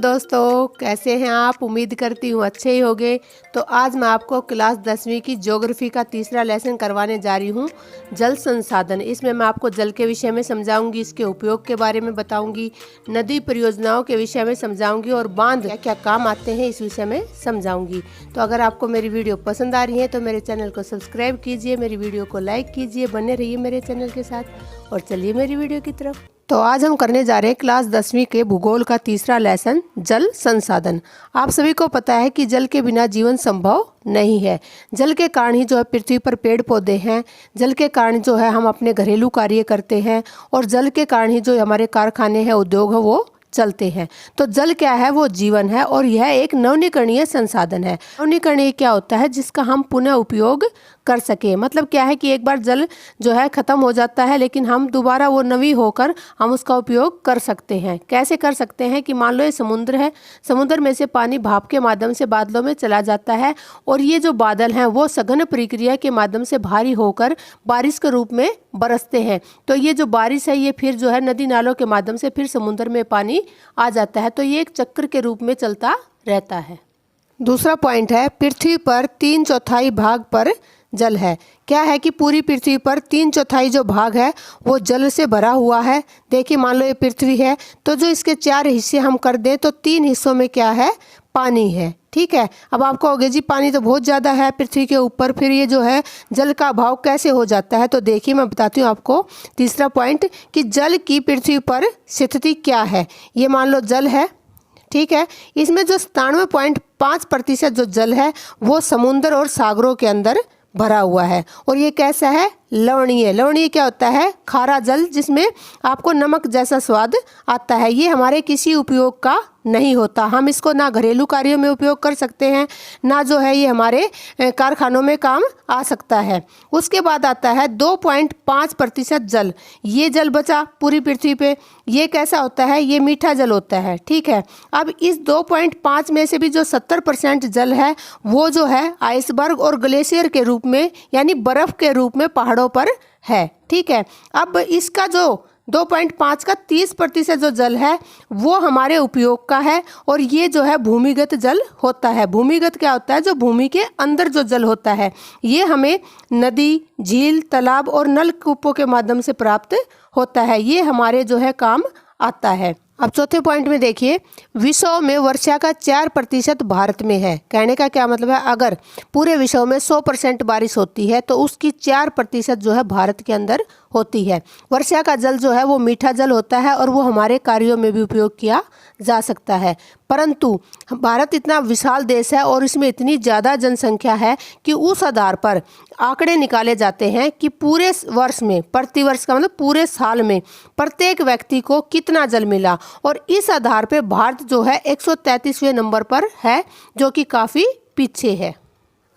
दोस्तों, कैसे हैं आप। उम्मीद करती हूँ अच्छे ही होंगे। तो आज मैं आपको क्लास 10वीं की ज्योग्राफी का तीसरा लेसन करवाने जा रही हूँ, जल संसाधन। इसमें मैं आपको जल के विषय में समझाऊंगी, इसके उपयोग के बारे में बताऊंगी, नदी परियोजनाओं के विषय में समझाऊंगी और बांध क्या क्या काम आते हैं इस विषय में समझाऊंगी। तो अगर आपको मेरी वीडियो पसंद आ रही है तो मेरे चैनल को सब्सक्राइब कीजिए, मेरी वीडियो को लाइक कीजिए, बने रहिए मेरे चैनल के साथ। और चलिए मेरी वीडियो की तरफ। तो आज हम करने जा रहे हैं क्लास 10वीं के भूगोल का तीसरा लेसन, जल संसाधन। आप सभी को पता है कि जल के बिना जीवन संभव नहीं है। जल के कारण ही जो है पृथ्वी पर पेड़ पौधे हैं, जल के कारण जो है हम अपने घरेलू कार्य करते हैं और जल के कारण ही जो हमारे कारखाने हैं, उद्योग है, वो चलते हैं। तो जल क्या है, वो जीवन है और यह एक नवनीकरणीय संसाधन है। नवनीकरणीय क्या होता है, जिसका हम पुनः उपयोग कर सके। मतलब क्या है कि एक बार जल जो है खत्म हो जाता है, लेकिन हम दोबारा वो नवी होकर हम उसका उपयोग कर सकते हैं। कैसे कर सकते हैं कि मान लो ये समुद्र है, समुद्र में से पानी भाप के माध्यम से बादलों में चला जाता है और ये जो बादल हैं वो सघन प्रक्रिया के माध्यम से भारी होकर बारिश के रूप में बरसते हैं। तो ये जो बारिश है ये फिर जो है नदी नालों के माध्यम से फिर समुद्र में पानी आ जाता है। तो ये एक चक्र के रूप में चलता रहता है। दूसरा पॉइंट है, पृथ्वी पर 3/4 भाग पर जल है। क्या है कि पूरी पृथ्वी पर 3/4 जो भाग है वो जल से भरा हुआ है। देखिए, मान लो ये पृथ्वी है तो जो इसके 4 हिस्से हम कर दें तो 3 हिस्सों में क्या है, पानी है। ठीक है, अब आपको होगा जी पानी तो बहुत ज़्यादा है पृथ्वी के ऊपर, फिर ये जो है जल का अभाव कैसे हो जाता है। तो देखिए मैं बताती हूँ आपको तीसरा पॉइंट कि जल की पृथ्वी पर स्थिति क्या है। ये मान लो जल है, ठीक है, इसमें जो 97.5% जो जल है वो समुद्र और सागरों के अंदर भरा हुआ है। और ये कैसा है, लवणीय। लवणीय क्या होता है, खारा जल जिसमें आपको नमक जैसा स्वाद आता है। ये हमारे किसी उपयोग का नहीं होता। हम इसको ना घरेलू कार्यों में उपयोग कर सकते हैं, ना जो है ये हमारे कारखानों में काम आ सकता है। उसके बाद आता है 2.5% जल। ये जल बचा पूरी पृथ्वी पे, ये कैसा होता है, ये मीठा जल होता है। ठीक है, अब इस 2.5 में से भी जो 70% जल है वो जो है आइसबर्ग और ग्लेशियर के रूप में, यानी बर्फ के रूप में पहाड़ों पर है। ठीक है, अब इसका जो 2.5 का 30% जो जल है वो हमारे उपयोग का है और ये जो है भूमिगत जल होता है। भूमिगत क्या होता है, जो भूमि के अंदर जो जल होता है ये हमें नदी, झील, तालाब और नलकूपों के माध्यम से प्राप्त होता है। ये हमारे जो है काम आता है। अब चौथे पॉइंट में देखिए, विश्व में वर्षा का 4% भारत में है। कहने का क्या मतलब है, अगर पूरे विश्व में 100% बारिश होती है तो उसकी 4% जो है भारत के अंदर होती है। वर्षा का जल जो है वो मीठा जल होता है और वो हमारे कार्यों में भी उपयोग किया जा सकता है। परंतु भारत इतना विशाल देश है और इसमें इतनी ज़्यादा जनसंख्या है कि उस आधार पर आंकड़े निकाले जाते हैं कि पूरे वर्ष में, प्रतिवर्ष का मतलब पूरे साल में प्रत्येक व्यक्ति को कितना जल मिला। और इस आधार पर भारत जो है 133वें नंबर पर है, जो कि काफ़ी पीछे है।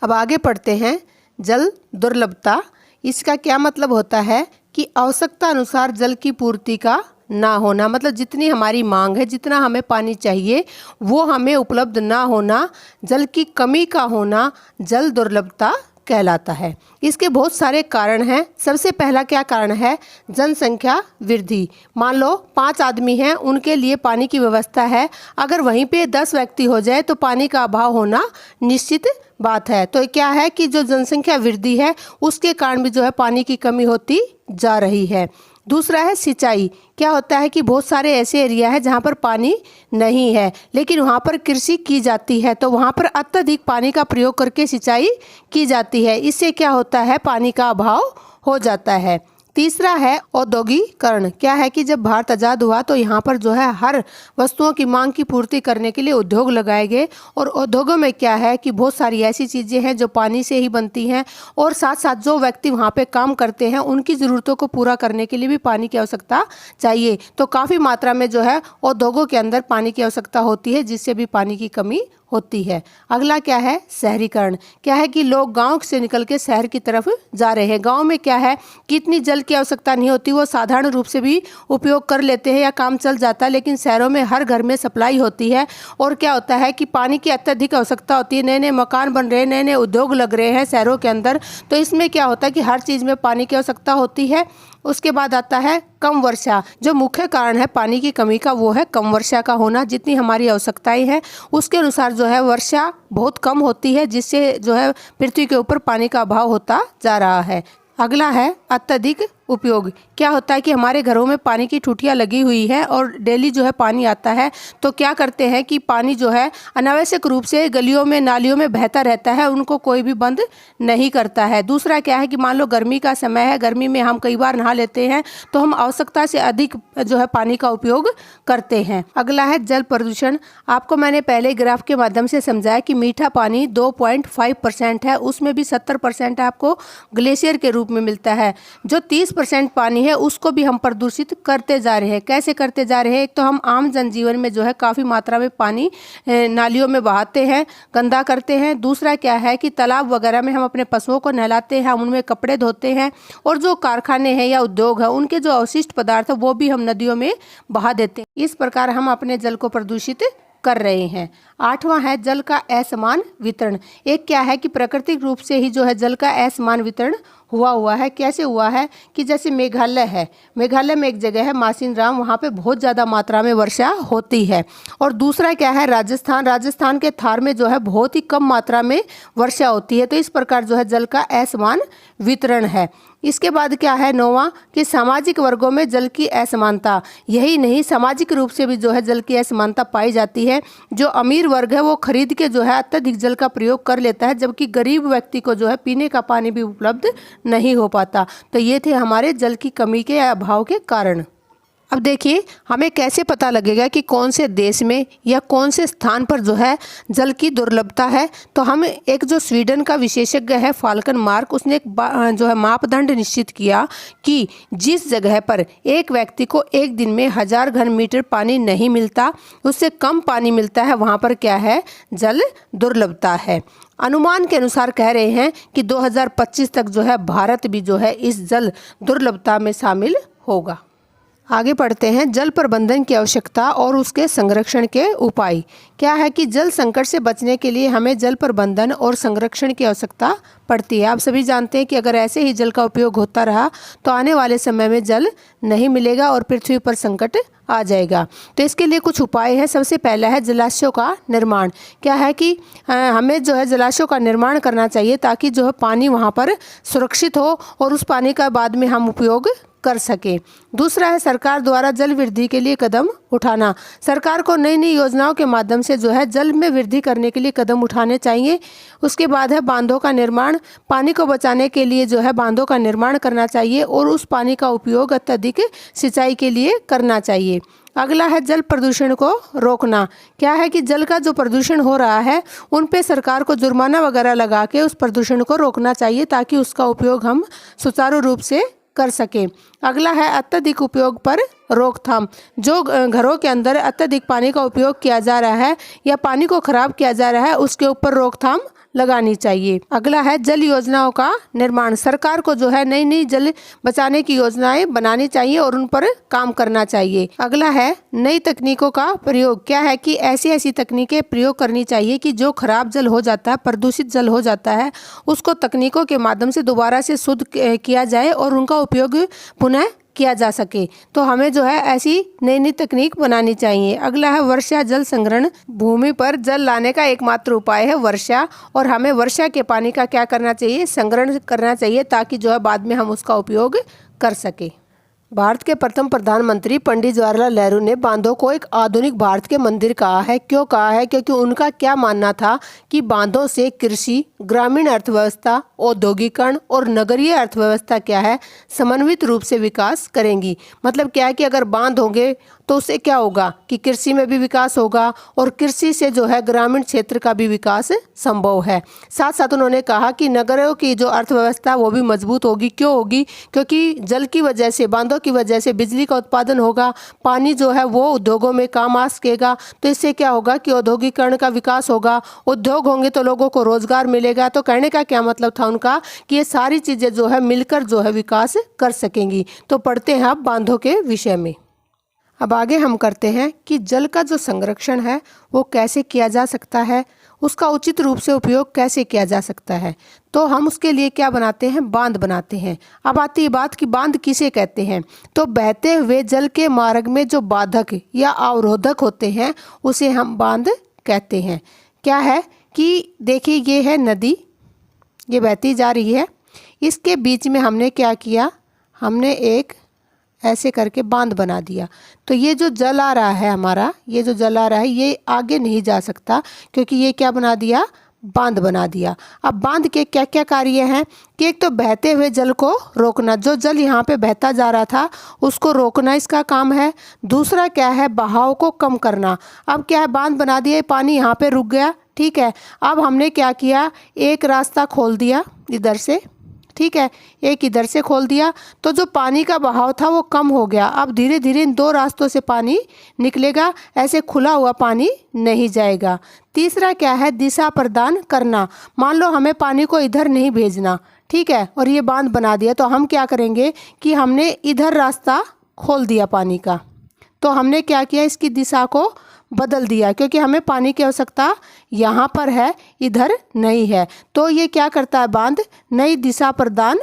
अब आगे पढ़ते हैं, जल दुर्लभता। इसका क्या मतलब होता है कि आवश्यकता अनुसार जल की पूर्ति का ना होना। मतलब जितनी हमारी मांग है, जितना हमें पानी चाहिए वो हमें उपलब्ध ना होना, जल की कमी का होना जल दुर्लभता कहलाता है। इसके बहुत सारे कारण हैं। सबसे पहला क्या कारण है, जनसंख्या वृद्धि। मान लो 5 आदमी हैं, उनके लिए पानी की व्यवस्था है, अगर वहीं पे 10 व्यक्ति हो जाए तो पानी का अभाव होना निश्चित बात है। तो क्या है कि जो जनसंख्या वृद्धि है उसके कारण भी जो है पानी की कमी होती जा रही है। दूसरा है सिंचाई। क्या होता है कि बहुत सारे ऐसे एरिया है जहाँ पर पानी नहीं है लेकिन वहाँ पर कृषि की जाती है, तो वहाँ पर अत्यधिक पानी का प्रयोग करके सिंचाई की जाती है। इससे क्या होता है, पानी का अभाव हो जाता है। तीसरा है औद्योगिकरण। क्या है कि जब भारत आज़ाद हुआ तो यहाँ पर जो है हर वस्तुओं की मांग की पूर्ति करने के लिए उद्योग लगाए गए और उद्योगों में क्या है कि बहुत सारी ऐसी चीज़ें हैं जो पानी से ही बनती हैं और साथ साथ जो व्यक्ति वहाँ पे काम करते हैं उनकी ज़रूरतों को पूरा करने के लिए भी पानी की आवश्यकता चाहिए। तो काफ़ी मात्रा में जो है उद्योगों के अंदर पानी की आवश्यकता होती है, जिससे भी पानी की कमी होती है। अगला क्या है, शहरीकरण। क्या है कि लोग गांव से निकल के शहर की तरफ जा रहे हैं। गांव में क्या है कि इतनी जल की आवश्यकता नहीं होती, वो साधारण रूप से भी उपयोग कर लेते हैं या काम चल जाता है। लेकिन शहरों में हर घर में सप्लाई होती है और क्या होता है कि पानी की अत्यधिक आवश्यकता होती है। नए नए मकान बन रहे हैं, नए नए उद्योग लग रहे हैं शहरों के अंदर, तो इसमें क्या होता है कि हर चीज़ में पानी की आवश्यकता होती है। उसके बाद आता है कम वर्षा। जो मुख्य कारण है पानी की कमी का वो है कम वर्षा का होना। जितनी हमारी आवश्यकताएं हैं उसके अनुसार जो है वर्षा बहुत कम होती है, जिससे जो है पृथ्वी के ऊपर पानी का अभाव होता जा रहा है। अगला है अत्यधिक उपयोग। क्या होता है कि हमारे घरों में पानी की टूटियाँ लगी हुई है और डेली जो है पानी आता है, तो क्या करते हैं कि पानी जो है अनावश्यक रूप से गलियों में नालियों में बहता रहता है, उनको कोई भी बंद नहीं करता है। दूसरा क्या है कि मान लो गर्मी का समय है, गर्मी में हम कई बार नहा लेते हैं तो हम आवश्यकता से अधिक जो है पानी का उपयोग करते हैं। अगला है जल प्रदूषण। आपको मैंने पहले ग्राफ के माध्यम से समझाया कि मीठा पानी 2.5% है, उसमें भी 70% आपको ग्लेशियर के रूप में मिलता है। जो 30% पानी है उसको भी हम प्रदूषित करते जा रहे हैं। कैसे करते जा रहे हैं? एक तो हम आम जनजीवन में जो है काफ़ी मात्रा में पानी नालियों में बहाते हैं, गंदा करते हैं। दूसरा क्या है कि तालाब वगैरह में हम अपने पशुओं को नहलाते हैं, हम उनमें कपड़े धोते हैं, और जो कारखाने हैं या उद्योग है उनके जो अवशिष्ट पदार्थ है वो भी हम नदियों में बहा देते हैं। इस प्रकार हम अपने जल को प्रदूषित कर रहे हैं। 8वां है जल का असमान वितरण। एक क्या है कि प्राकृतिक रूप से ही जो है जल का असमान वितरण हुआ है। कैसे हुआ है कि जैसे मेघालय है, मेघालय में एक जगह है मासिनराम, वहाँ पे बहुत ज़्यादा मात्रा में वर्षा होती है। और दूसरा क्या है राजस्थान, राजस्थान के थार में जो है बहुत ही कम मात्रा में वर्षा होती है। तो इस प्रकार जो है जल का असमान वितरण है। इसके बाद क्या है 9वां कि सामाजिक वर्गों में जल की असमानता। यही नहीं, सामाजिक रूप से भी जो है जल की असमानता पाई जाती है। जो अमीर वर्ग है वो खरीद के जो है अत्यधिक जल का प्रयोग कर लेता है, जबकि गरीब व्यक्ति को जो है पीने का पानी भी उपलब्ध नहीं हो पाता। तो ये थे हमारे जल की कमी के या अभाव के कारण। अब देखिए हमें कैसे पता लगेगा कि कौन से देश में या कौन से स्थान पर जो है जल की दुर्लभता है। तो हम एक जो स्वीडन का विशेषज्ञ है फाल्कन मार्क, उसने एक जो है मापदंड निश्चित किया कि जिस जगह पर एक व्यक्ति को एक दिन में 1000 घन मीटर पानी नहीं मिलता, उससे कम पानी मिलता है, वहाँ पर क्या है जल दुर्लभता है। अनुमान के अनुसार कह रहे हैं कि 2025 तक जो है भारत भी जो है इस जल दुर्लभता में शामिल होगा। आगे पढ़ते हैं जल प्रबंधन की आवश्यकता और उसके संरक्षण के उपाय। क्या है कि जल संकट से बचने के लिए हमें जल प्रबंधन और संरक्षण की आवश्यकता पड़ती है। आप सभी जानते हैं कि अगर ऐसे ही जल का उपयोग होता रहा तो आने वाले समय में जल नहीं मिलेगा और पृथ्वी पर संकट आ जाएगा। तो इसके लिए कुछ उपाय है। सबसे पहला है जलाशयों का निर्माण। क्या है कि हमें जो है जलाशयों का निर्माण करना चाहिए ताकि जो है पानी वहाँ पर सुरक्षित हो और उस पानी का बाद में हम उपयोग कर सके। दूसरा है सरकार द्वारा जल वृद्धि के लिए कदम उठाना। सरकार को नई नई योजनाओं के माध्यम से जो है जल में वृद्धि करने के लिए कदम उठाने चाहिए। उसके बाद है बांधों का निर्माण। पानी को बचाने के लिए जो है बांधों का निर्माण करना चाहिए और उस पानी का उपयोग अत्यधिक सिंचाई के लिए करना चाहिए। अगला है जल प्रदूषण को रोकना। क्या है कि जल का जो प्रदूषण हो रहा है उन पे सरकार को जुर्माना वगैरह लगा के उस प्रदूषण को रोकना चाहिए ताकि उसका उपयोग हम सुचारू रूप से कर सकें। अगला है अत्यधिक उपयोग पर रोकथाम। जो घरों के अंदर अत्यधिक पानी का उपयोग किया जा रहा है या पानी को खराब किया जा रहा है उसके ऊपर रोकथाम लगानी चाहिए। अगला है जल योजनाओं का निर्माण। सरकार को जो है नई नई जल बचाने की योजनाएं बनानी चाहिए और उन पर काम करना चाहिए। अगला है नई तकनीकों का प्रयोग। क्या है कि ऐसी ऐसी तकनीकें प्रयोग करनी चाहिए कि जो खराब जल हो जाता है, प्रदूषित जल हो जाता है, उसको तकनीकों के माध्यम से दोबारा से शुद्ध किया जाए और उनका उपयोग पुनः किया जा सके। तो हमें जो है ऐसी नई नई तकनीक बनानी चाहिए। अगला है वर्षा जल संग्रहण। भूमि पर जल लाने का एकमात्र उपाय है वर्षा, और हमें वर्षा के पानी का क्या करना चाहिए, संग्रहण करना चाहिए ताकि जो है बाद में हम उसका उपयोग कर सके। भारत के प्रथम प्रधानमंत्री पंडित जवाहरलाल नेहरू ने बांधों को एक आधुनिक भारत के मंदिर कहा है। क्यों कहा है? क्योंकि उनका क्या मानना था कि बांधों से कृषि, ग्रामीण अर्थव्यवस्था, औद्योगिकरण और नगरीय अर्थव्यवस्था क्या है समन्वित रूप से विकास करेंगी। मतलब क्या है कि अगर बांध होंगे तो उससे क्या होगा कि कृषि में भी विकास होगा और कृषि से जो है ग्रामीण क्षेत्र का भी विकास संभव है। साथ साथ उन्होंने कहा कि नगरों की जो अर्थव्यवस्था वो भी मजबूत होगी। क्यों होगी? क्योंकि जल की वजह से, बांधों की वजह से बिजली का उत्पादन होगा, पानी जो है वो उद्योगों में काम आ सकेगा। तो इससे क्या होगा कि औद्योगिकरण का विकास होगा। उद्योग होंगे तो लोगों को रोजगार मिलेगा। तो कहने का क्या मतलब था उनका कि ये सारी चीज़ें जो है मिलकर जो है विकास कर सकेंगी। तो पढ़ते हैं आप बांधों के विषय में। अब आगे हम करते हैं कि जल का जो संरक्षण है वो कैसे किया जा सकता है, उसका उचित रूप से उपयोग कैसे किया जा सकता है। तो हम उसके लिए क्या बनाते हैं, बांध बनाते हैं। अब आती है बात कि बांध किसे कहते हैं। तो बहते हुए जल के मार्ग में जो बाधक या अवरोधक होते हैं उसे हम बांध कहते हैं। क्या है कि देखिए ये है नदी, ये बहती जा रही है, इसके बीच में हमने क्या किया, हमने एक ऐसे करके बांध बना दिया। तो ये जो जल आ रहा है हमारा, ये जो जल आ रहा है ये आगे नहीं जा सकता, क्योंकि ये क्या बना दिया, बांध बना दिया। अब बांध के क्या क्या कार्य हैं कि एक तो बहते हुए जल को रोकना, जो जल यहाँ पे बहता जा रहा था उसको रोकना इसका काम है। दूसरा क्या है, बहाव को कम करना। अब क्या है, बांध बना दिया, पानी यहाँ पे रुक गया, ठीक है। अब हमने क्या किया, एक रास्ता खोल दिया इधर से, ठीक है, एक इधर से खोल दिया, तो जो पानी का बहाव था वो कम हो गया। अब धीरे धीरे इन दो रास्तों से पानी निकलेगा, ऐसे खुला हुआ पानी नहीं जाएगा। तीसरा क्या है, दिशा प्रदान करना। मान लो हमें पानी को इधर नहीं भेजना, ठीक है, और ये बांध बना दिया, तो हम क्या करेंगे कि हमने इधर रास्ता खोल दिया पानी का। तो हमने क्या किया, इसकी दिशा को बदल दिया, क्योंकि हमें पानी की आवश्यकता यहाँ पर है, इधर नहीं है। तो ये क्या करता है, बांध नई दिशा प्रदान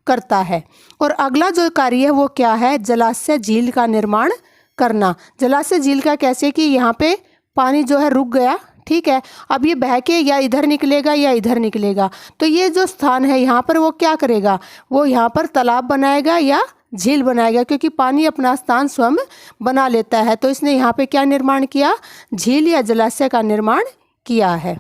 करता है। और अगला जो कार्य है वो क्या है, जलाशय झील का निर्माण करना। जलाशय झील का कैसे कि यहाँ पे पानी जो है रुक गया, ठीक है, अब ये बह के या इधर निकलेगा या इधर निकलेगा। तो ये जो स्थान है यहाँ पर वो क्या करेगा, वो यहाँ पर तालाब बनाएगा या झील बनाएगा, क्योंकि पानी अपना स्थान स्वयं बना लेता है। तो इसने यहाँ पे क्या निर्माण किया, झील या जलाशय का निर्माण किया है।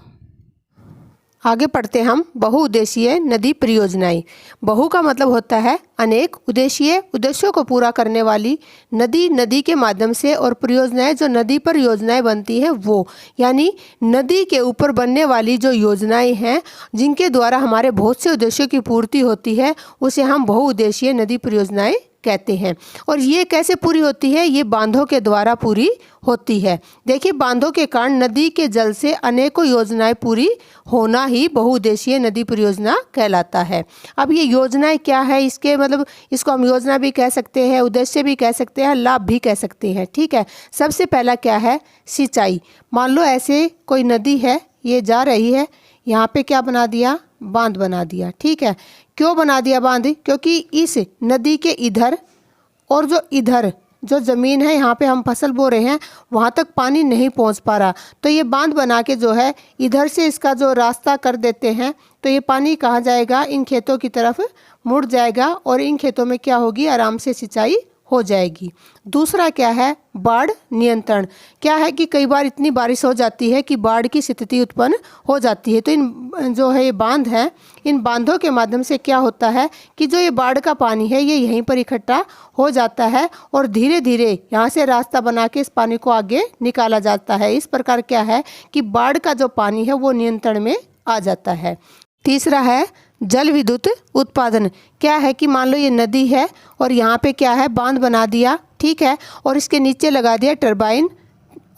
आगे पढ़ते हम बहुउद्देशीय नदी परियोजनाएं। बहु का मतलब होता है अनेक, उद्देशीय उद्देश्यों को पूरा करने वाली नदी, नदी के माध्यम से, और परियोजनाएं जो नदी पर योजनाएं बनती हैं वो, यानी नदी के ऊपर बनने वाली जो योजनाएं हैं जिनके द्वारा हमारे बहुत से उद्देश्यों की पूर्ति होती है उसे हम बहुउद्देशीय नदी परियोजनाएं कहते हैं। और ये कैसे पूरी होती है, ये बांधों के द्वारा पूरी होती है। देखिए बांधों के कारण नदी के जल से अनेकों योजनाएं पूरी होना ही बहुउद्देशीय नदी परियोजना कहलाता है। अब ये योजनाएं क्या है, इसके मतलब इसको हम योजना भी कह सकते हैं, उद्देश्य भी कह सकते हैं, लाभ भी कह सकते हैं, ठीक है। सबसे पहला क्या है, सिंचाई। मान लो ऐसे कोई नदी है, ये जा रही है, यहाँ पे क्या बना दिया, बांध बना दिया, ठीक है। क्यों बना दिया बांध, क्योंकि इस नदी के इधर और जो इधर जो ज़मीन है यहाँ पे हम फसल बो रहे हैं वहाँ तक पानी नहीं पहुँच पा रहा, तो ये बांध बना के जो है इधर से इसका जो रास्ता कर देते हैं, तो ये पानी कहाँ जाएगा, इन खेतों की तरफ मुड़ जाएगा और इन खेतों में क्या होगी, आराम से सिंचाई हो जाएगी। दूसरा क्या है, बाढ़ नियंत्रण। क्या है कि कई बार इतनी बारिश हो जाती है कि बाढ़ की स्थिति उत्पन्न हो जाती है, तो इन जो है ये बांध है, इन बांधों के माध्यम से क्या होता है कि जो ये बाढ़ का पानी है ये यहीं पर इकट्ठा हो जाता है और धीरे धीरे यहाँ से रास्ता बना के इस पानी को आगे निकाला जाता है। इस प्रकार क्या है कि बाढ़ का जो पानी है वो नियंत्रण में आ जाता है। तीसरा है जल विद्युत उत्पादन। क्या है कि मान लो ये नदी है और यहाँ पे क्या है, बांध बना दिया, ठीक है, और इसके नीचे लगा दिया टरबाइन,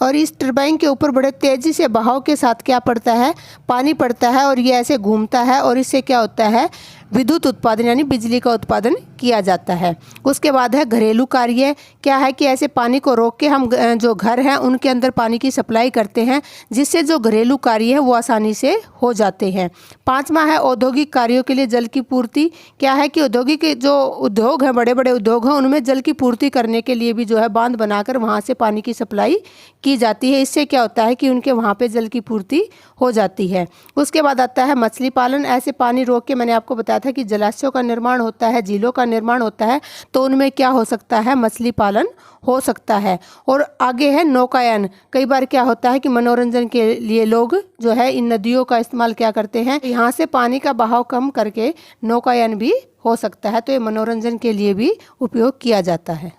और इस टरबाइन के ऊपर बड़े तेज़ी से बहाव के साथ क्या पड़ता है, पानी पड़ता है, और ये ऐसे घूमता है और इससे क्या होता है, विद्युत उत्पादन यानी बिजली का उत्पादन किया जाता है। उसके बाद है घरेलू कार्य। क्या है कि ऐसे पानी को रोक के हम जो घर हैं उनके अंदर पानी की सप्लाई करते हैं, जिससे जो घरेलू कार्य है वो आसानी से हो जाते हैं। पांचवा है औद्योगिक कार्यों के लिए जल की पूर्ति। क्या है कि औद्योगिक जो उद्योग हैं, बड़े बड़े उद्योग हैं, उनमें जल की पूर्ति करने के लिए भी जो है बांध बनाकर वहाँ से पानी की सप्लाई की जाती है। इससे क्या होता है कि उनके वहाँ पे जल की पूर्ति हो जाती है। उसके बाद आता है मछली पालन। ऐसे पानी रोक के मैंने आपको बताया था कि जलाशयों का निर्माण होता है, झीलों का निर्माण होता है, तो उनमें क्या हो सकता है, मछली पालन हो सकता है। और आगे है नौकायन। कई बार क्या होता है कि मनोरंजन के लिए लोग जो है इन नदियों का इस्तेमाल क्या करते हैं, यहाँ से पानी का बहाव कम करके नौकायन भी हो सकता है, तो ये मनोरंजन के लिए भी उपयोग किया जाता है।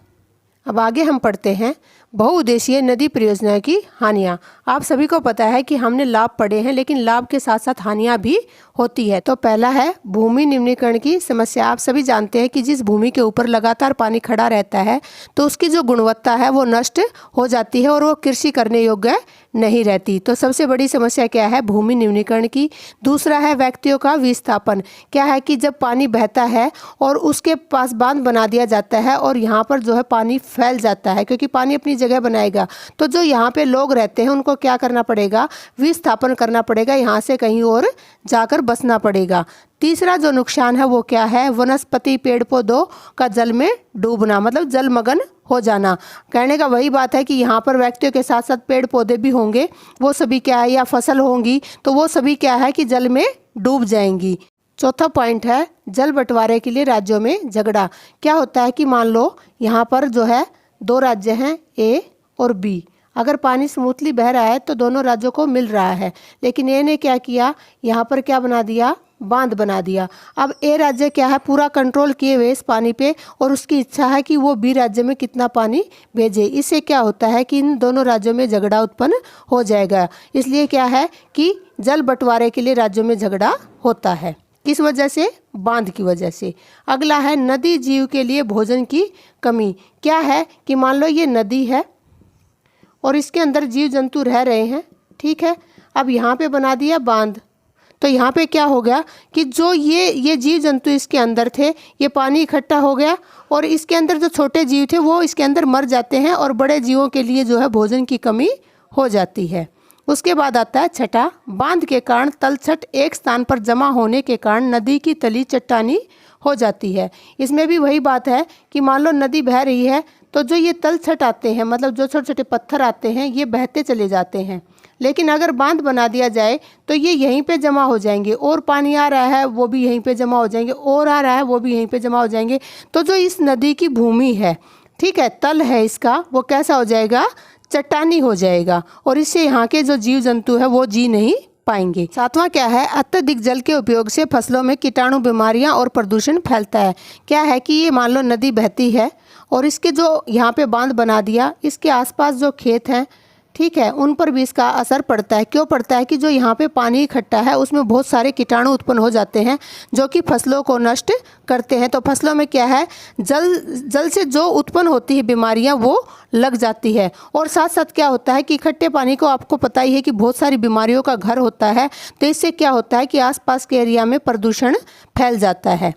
अब आगे हम पढ़ते हैं बहुउद्देशीय नदी परियोजना की हानियाँ। आप सभी को पता है कि हमने लाभ पढ़े हैं, लेकिन लाभ के साथ साथ हानियाँ भी होती है। तो पहला है भूमि निम्नीकरण की समस्या। आप सभी जानते हैं कि जिस भूमि के ऊपर लगातार पानी खड़ा रहता है तो उसकी जो गुणवत्ता है वो नष्ट हो जाती है और वो कृषि करने योग्य नहीं रहती। तो सबसे बड़ी समस्या क्या है? भूमि न्यूनीकरण की। दूसरा है व्यक्तियों का विस्थापन। क्या है कि जब पानी बहता है और उसके पास बांध बना दिया जाता है और यहाँ पर जो है पानी फैल जाता है, क्योंकि पानी अपनी जगह बनाएगा, तो जो यहाँ पे लोग रहते हैं उनको क्या करना पड़ेगा? विस्थापन करना पड़ेगा, यहाँ से कहीं और जाकर बसना पड़ेगा। तीसरा जो नुकसान है वो क्या है? वनस्पति पेड़ पौधों का जल में डूबना, मतलब जलमग्न हो जाना। कहने का वही बात है कि यहाँ पर व्यक्तियों के साथ साथ पेड़ पौधे भी होंगे, वो सभी क्या है, या फसल होंगी तो वो सभी क्या है कि जल में डूब जाएंगी। चौथा पॉइंट है जल बंटवारे के लिए राज्यों में झगड़ा। क्या होता है कि मान लो यहाँ पर जो है 2 राज्य हैं ए और बी। अगर पानी स्मूथली बह रहा है तो दोनों राज्यों को मिल रहा है, लेकिन ए ने क्या किया, यहाँ पर क्या बना दिया? बांध बना दिया। अब ए राज्य क्या है, पूरा कंट्रोल किए हुए इस पानी पे, और उसकी इच्छा है कि वो बी राज्य में कितना पानी भेजे। इससे क्या होता है कि इन दोनों राज्यों में झगड़ा उत्पन्न हो जाएगा। इसलिए क्या है कि जल बंटवारे के लिए राज्यों में झगड़ा होता है। किस वजह से? बांध की वजह से। अगला है नदी जीव के लिए भोजन की कमी। क्या है कि मान लो ये नदी है और इसके अंदर जीव जंतु रह रहे हैं, ठीक है। अब यहाँ पे बना दिया बांध, तो यहाँ पे क्या हो गया कि जो ये जीव जंतु इसके अंदर थे, ये पानी इकट्ठा हो गया और इसके अंदर जो छोटे जीव थे वो इसके अंदर मर जाते हैं और बड़े जीवों के लिए जो है भोजन की कमी हो जाती है। उसके बाद आता है छठा, बांध के कारण तलछट एक स्थान पर जमा होने के कारण नदी की तली चट्टानी हो जाती है। इसमें भी वही बात है कि मान लो नदी बह रही है तो जो ये तलछट आते हैं, मतलब जो छोटे छोटे पत्थर आते हैं, ये बहते चले जाते हैं। लेकिन अगर बांध बना दिया जाए तो ये यहीं पे जमा हो जाएंगे, और पानी आ रहा है वो भी यहीं पे जमा हो जाएंगे, और आ रहा है वो भी यहीं पे जमा हो जाएंगे। तो जो इस नदी की भूमि है, ठीक है, तल है इसका, वो कैसा हो जाएगा? चट्टानी हो जाएगा, और इससे यहाँ के जो जीव जंतु है वो जी नहीं पाएंगे। सातवां क्या है? अत्यधिक जल के उपयोग से फसलों में कीटाणु बीमारियां और प्रदूषण फैलता है। क्या है कि ये मान लो नदी बहती है और इसके जो यहाँ पे बांध बना दिया, इसके आसपास जो खेत हैं, ठीक है, उन पर भी इसका असर पड़ता है। क्यों पड़ता है कि जो यहाँ पे पानी इकट्ठा है उसमें बहुत सारे कीटाणु उत्पन्न हो जाते हैं जो कि फसलों को नष्ट करते हैं। तो फसलों में क्या है, जल से जो उत्पन्न होती है बीमारियाँ वो लग जाती है। और साथ साथ क्या होता है कि इकट्ठे पानी को, आपको पता ही है कि बहुत सारी बीमारियों का घर होता है। तो इससे क्या होता है कि आसपास के एरिया में प्रदूषण फैल जाता है।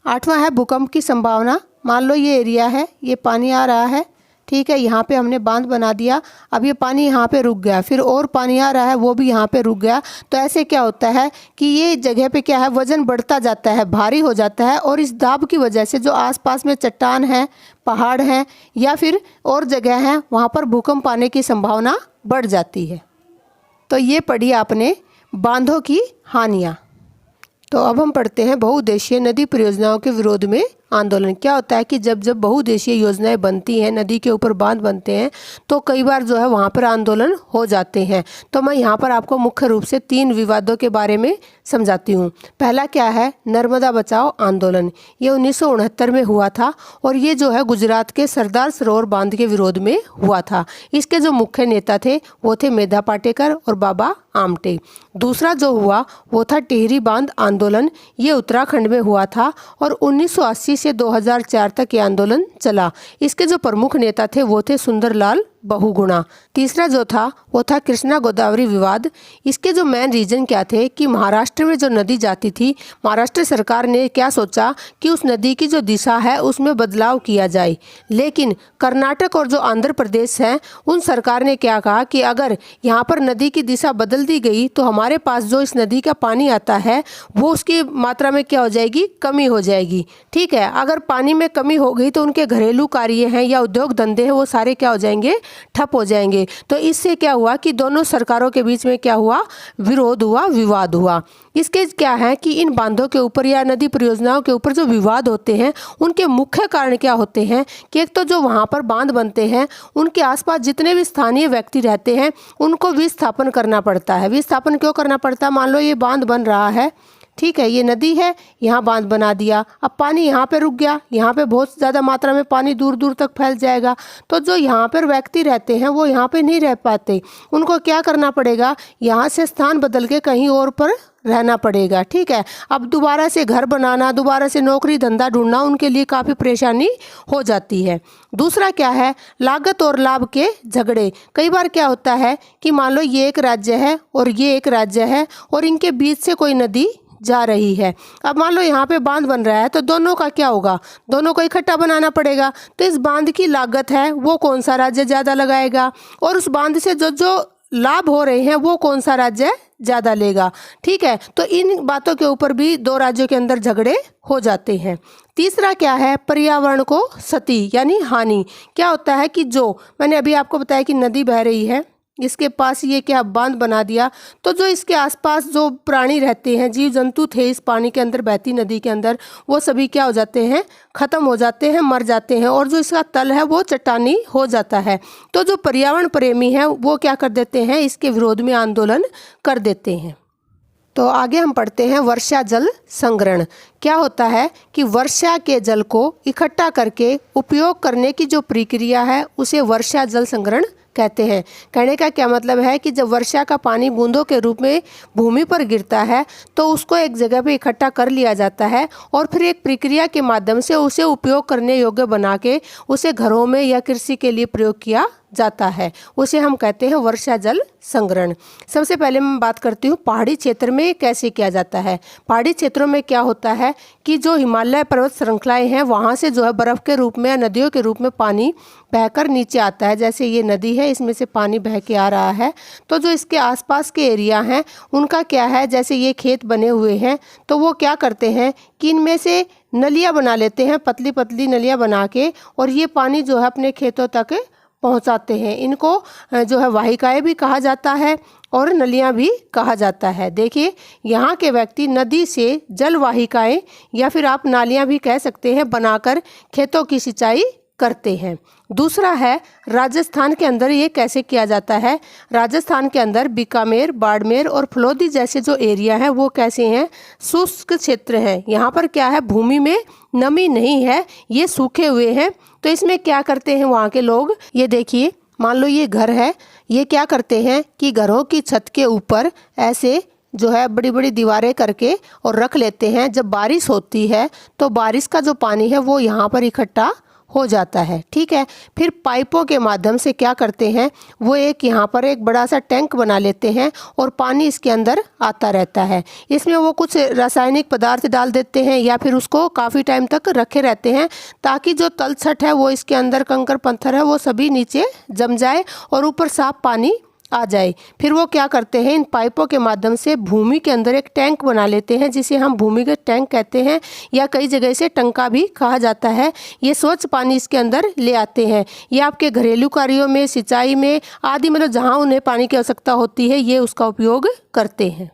आठवां है भूकंप की संभावना। मान लो ये एरिया है, ये पानी आ रहा है, ठीक है, यहाँ पे हमने बांध बना दिया, अब ये पानी यहाँ पे रुक गया, फिर और पानी आ रहा है वो भी यहाँ पे रुक गया। तो ऐसे क्या होता है कि ये जगह पे क्या है, वजन बढ़ता जाता है, भारी हो जाता है, और इस दाब की वजह से जो आसपास में चट्टान है, पहाड़ हैं या फिर और जगह हैं, वहाँ पर भूकंप आने की संभावना बढ़ जाती है। तो ये पढ़ी आपने बांधों की हानियाँ। तो अब हम पढ़ते हैं बहुउद्देशीय नदी परियोजनाओं के विरोध में आंदोलन। क्या होता है कि जब जब बहुउद्देशीय योजनाएं बनती हैं, नदी के ऊपर बांध बनते हैं, तो कई बार जो है वहाँ पर आंदोलन हो जाते हैं। तो मैं यहाँ पर आपको मुख्य रूप से 3 विवादों के बारे में समझाती हूँ। पहला क्या है, नर्मदा बचाओ आंदोलन। ये 1969 में हुआ था और ये जो है गुजरात के सरदार सरोवर बांध के विरोध में हुआ था। इसके जो मुख्य नेता थे वो थे मेधा पाटेकर और बाबा आमटे। दूसरा जो हुआ वो था टिहरी बांध आंदोलन। ये उत्तराखंड में हुआ था और 1980 से 2004 तक ये आंदोलन चला। इसके जो प्रमुख नेता थे वो थे सुंदरलाल बहुगुणा। तीसरा जो था वो था कृष्णा गोदावरी विवाद। इसके जो मेन रीजन क्या थे कि महाराष्ट्र में जो नदी जाती थी, महाराष्ट्र सरकार ने क्या सोचा कि उस नदी की जो दिशा है उसमें बदलाव किया जाए। लेकिन कर्नाटक और जो आंध्र प्रदेश है, उन सरकार ने क्या कहा कि अगर यहाँ पर नदी की दिशा बदल दी गई तो हमारे पास जो इस नदी का पानी आता है वो उसकी मात्रा में क्या हो जाएगी, कमी हो जाएगी। ठीक है, अगर पानी में कमी हो गई तो उनके घरेलू कार्य हैं या उद्योग धंधे हैं वो सारे क्या हो जाएंगे, ठप हो जाएंगे। तो इससे क्या हुआ कि दोनों सरकारों के बीच में क्या हुआ, विरोध हुआ, विवाद हुआ। इसके क्या है कि इन बांधों के ऊपर या नदी परियोजनाओं के ऊपर जो विवाद होते हैं उनके मुख्य कारण क्या होते हैं कि एक तो जो वहाँ पर बांध बनते हैं उनके आसपास जितने भी स्थानीय व्यक्ति रहते हैं उनको विस्थापन करना पड़ता है। विस्थापन क्यों करना पड़ता है, मान लो ये बांध बन रहा है, ठीक है, ये नदी है, यहाँ बांध बना दिया, अब पानी यहाँ पे रुक गया, यहाँ पे बहुत ज़्यादा मात्रा में पानी दूर दूर तक फैल जाएगा। तो जो यहाँ पर व्यक्ति रहते हैं वो यहाँ पे नहीं रह पाते, उनको क्या करना पड़ेगा, यहाँ से स्थान बदल के कहीं और पर रहना पड़ेगा। ठीक है, अब दोबारा से घर बनाना, दोबारा से नौकरी धंधा ढूंढना उनके लिए काफ़ी परेशानी हो जाती है। दूसरा क्या है, लागत और लाभ के झगड़े। कई बार क्या होता है कि मान लो ये एक राज्य है और ये एक राज्य है और इनके बीच से कोई नदी जा रही है। अब मान लो यहाँ पे बांध बन रहा है तो दोनों का क्या होगा, दोनों को इकट्ठा बनाना पड़ेगा। तो इस बांध की लागत है वो कौन सा राज्य ज़्यादा लगाएगा, और उस बांध से जो जो लाभ हो रहे हैं वो कौन सा राज्य ज़्यादा लेगा। ठीक है, तो इन बातों के ऊपर भी दो राज्यों के अंदर झगड़े हो जाते हैं। तीसरा क्या है, पर्यावरण को क्षति यानी हानि। क्या होता है कि जो मैंने अभी आपको बताया कि नदी बह रही है, इसके पास ये क्या बांध बना दिया, तो जो इसके आसपास जो प्राणी रहते हैं, जीव जंतु थे इस पानी के अंदर बहती नदी के अंदर, वो सभी क्या हो जाते हैं, ख़त्म हो जाते हैं, मर जाते हैं, और जो इसका तल है वो चट्टानी हो जाता है। तो जो पर्यावरण प्रेमी हैं वो क्या कर देते हैं, इसके विरोध में आंदोलन कर देते हैं। तो आगे हम पढ़ते हैं वर्षा जल संग्रहण। क्या होता है कि वर्षा के जल को इकट्ठा करके उपयोग करने की जो प्रक्रिया है उसे वर्षा जल संग्रहण कहते हैं। कहने का क्या मतलब है कि जब वर्षा का पानी बूंदों के रूप में भूमि पर गिरता है तो उसको एक जगह पे इकट्ठा कर लिया जाता है और फिर एक प्रक्रिया के माध्यम से उसे उपयोग करने योग्य बना के उसे घरों में या कृषि के लिए प्रयोग किया जाता है, उसे हम कहते हैं वर्षा जल संग्रहण। सबसे पहले मैं बात करती हूँ पहाड़ी क्षेत्र में कैसे किया जाता है। पहाड़ी क्षेत्रों में क्या होता है कि जो हिमालय पर्वत श्रृंखलाएं हैं वहाँ से जो है बर्फ़ के रूप में या नदियों के रूप में पानी बहकर नीचे आता है। जैसे ये नदी है, इसमें से पानी बह के आ रहा है। तो जो इसके आसपास के एरिया हैं उनका क्या है, जैसे ये खेत बने हुए हैं तो वो क्या करते हैं कि इनमें से नलियाँ बना लेते हैं, पतली पतली नलियाँ बना के, और ये पानी जो है अपने खेतों तक पहुंचाते हैं। इनको जो है वाहिकाएं भी कहा जाता है और नलियां भी कहा जाता है। देखिए यहाँ के व्यक्ति नदी से जल वाहिकाएं या फिर आप नालियां भी कह सकते हैं बनाकर खेतों की सिंचाई करते हैं। दूसरा है राजस्थान के अंदर ये कैसे किया जाता है। राजस्थान के अंदर बीकानेर, बाड़मेर और फलोदी जैसे जो एरिया हैं वो कैसे हैं, शुष्क क्षेत्र हैं। यहाँ पर क्या है, भूमि में नमी नहीं है, ये सूखे हुए हैं। तो इसमें क्या करते हैं वहाँ के लोग, ये देखिए मान लो ये घर है, ये क्या करते हैं कि घरों की छत के ऊपर ऐसे जो है बड़ी बड़ी दीवारें करके और रख लेते हैं। जब बारिश होती है तो बारिश का जो पानी है वो यहाँ पर इकट्ठा हो जाता है। ठीक है, फिर पाइपों के माध्यम से क्या करते हैं, वो एक यहाँ पर एक बड़ा सा टैंक बना लेते हैं और पानी इसके अंदर आता रहता है। इसमें वो कुछ रासायनिक पदार्थ डाल देते हैं या फिर उसको काफ़ी टाइम तक रखे रहते हैं ताकि जो तलछट है वो इसके अंदर कंकड़ पत्थर है वो सभी नीचे जम जाए और ऊपर साफ पानी आ जाए। फिर वो क्या करते हैं, इन पाइपों के माध्यम से भूमि के अंदर एक टैंक बना लेते हैं जिसे हम भूमिगत टैंक कहते हैं या कई जगह से टंका भी कहा जाता है। ये स्वच्छ पानी इसके अंदर ले आते हैं। ये आपके घरेलू कार्यों में, सिंचाई में आदि मतलब जहाँ उन्हें पानी की आवश्यकता होती है ये उसका उपयोग करते हैं।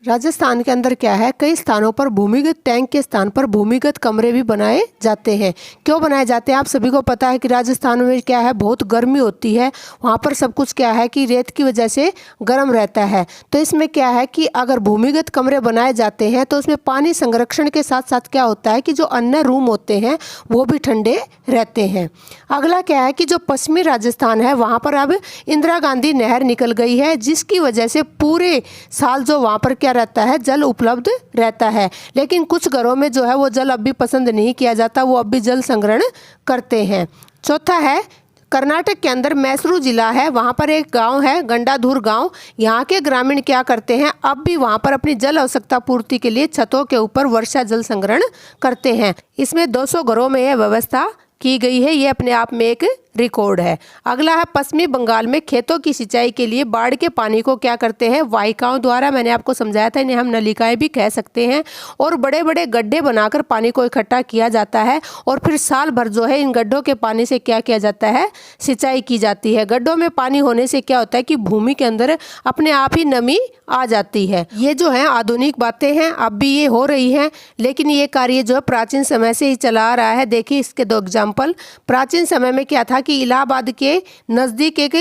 राजस्थान के अंदर क्या है, कई स्थानों पर भूमिगत टैंक के स्थान पर भूमिगत कमरे भी बनाए जाते हैं। क्यों बनाए जाते हैं, आप सभी को पता है कि राजस्थान में क्या है, बहुत गर्मी होती है, वहाँ पर सब कुछ क्या है कि रेत की वजह से गर्म रहता है। तो इसमें क्या है कि अगर भूमिगत कमरे बनाए जाते हैं तो उसमें पानी संरक्षण के साथ साथ क्या होता है कि जो अन्य रूम होते हैं वो भी ठंडे रहते हैं। अगला क्या है कि जो पश्चिमी राजस्थान है वहाँ पर अब इंदिरा गांधी नहर निकल गई है जिसकी वजह से पूरे साल जो वहाँ पर रहता है जल उपलब्ध रहता है। लेकिन कुछ घरों में जो है वो जल अब भी पसंद नहीं किया जाता, वो अब भी जल संग्रहण करते हैं। चौथा है कर्नाटक के अंदर मैसूरू जिला है, वहाँ पर एक गांव है गंडाधूर गांव। यहाँ के ग्रामीण क्या करते हैं, अब भी वहाँ पर अपनी जल आवश्यकता पूर्ति के लिए छतों के ऊपर वर्षा जल संग्रहण करते हैं। इसमें 200 घरों में यह व्यवस्था की गई है, ये अपने आप में एक रिकॉर्ड है। अगला है पश्चिमी बंगाल में खेतों की सिंचाई के लिए बाढ़ के पानी को क्या करते हैं, वाहिकाओं द्वारा, मैंने आपको समझाया था इन्हें हम नलिकाएं भी कह सकते हैं, और बड़े बड़े गड्ढे बनाकर पानी को इकट्ठा किया जाता है और फिर साल भर जो है इन गड्ढों के पानी से क्या किया जाता है, सिंचाई की जाती है। गड्ढों में पानी होने से क्या होता है कि भूमि के अंदर अपने आप ही नमी आ जाती है। ये जो है आधुनिक बातें हैं, अब भी ये हो रही हैं, लेकिन ये कार्य जो है प्राचीन समय से ही चला आ रहा है। देखिए इसके 2 एग्जाम्पल। प्राचीन समय में क्या था कि इलाहाबाद के नज़दीक एक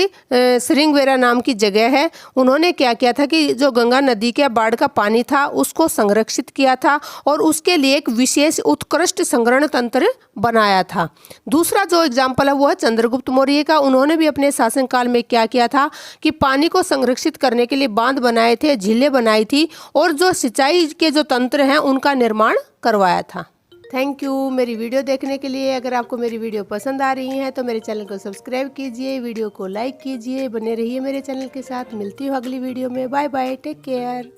श्रृंगवेरा नाम की जगह है। उन्होंने क्या किया था कि जो गंगा नदी के बाढ़ का पानी था उसको संरक्षित किया था और उसके लिए एक विशेष उत्कृष्ट संग्रहण तंत्र बनाया था। दूसरा जो एग्जाम्पल है वो है चंद्रगुप्त मौर्य का। उन्होंने भी अपने शासनकाल में क्या किया था कि पानी को संरक्षित करने के लिए बांध बनाए थे, झीलें बनाई थी और जो सिंचाई के जो तंत्र हैं उनका निर्माण करवाया था। थैंक यू मेरी वीडियो देखने के लिए। अगर आपको मेरी वीडियो पसंद आ रही है तो मेरे चैनल को सब्सक्राइब कीजिए, वीडियो को लाइक कीजिए, बने रहिए मेरे चैनल के साथ। मिलती हूँ अगली वीडियो में। Bye bye, take care.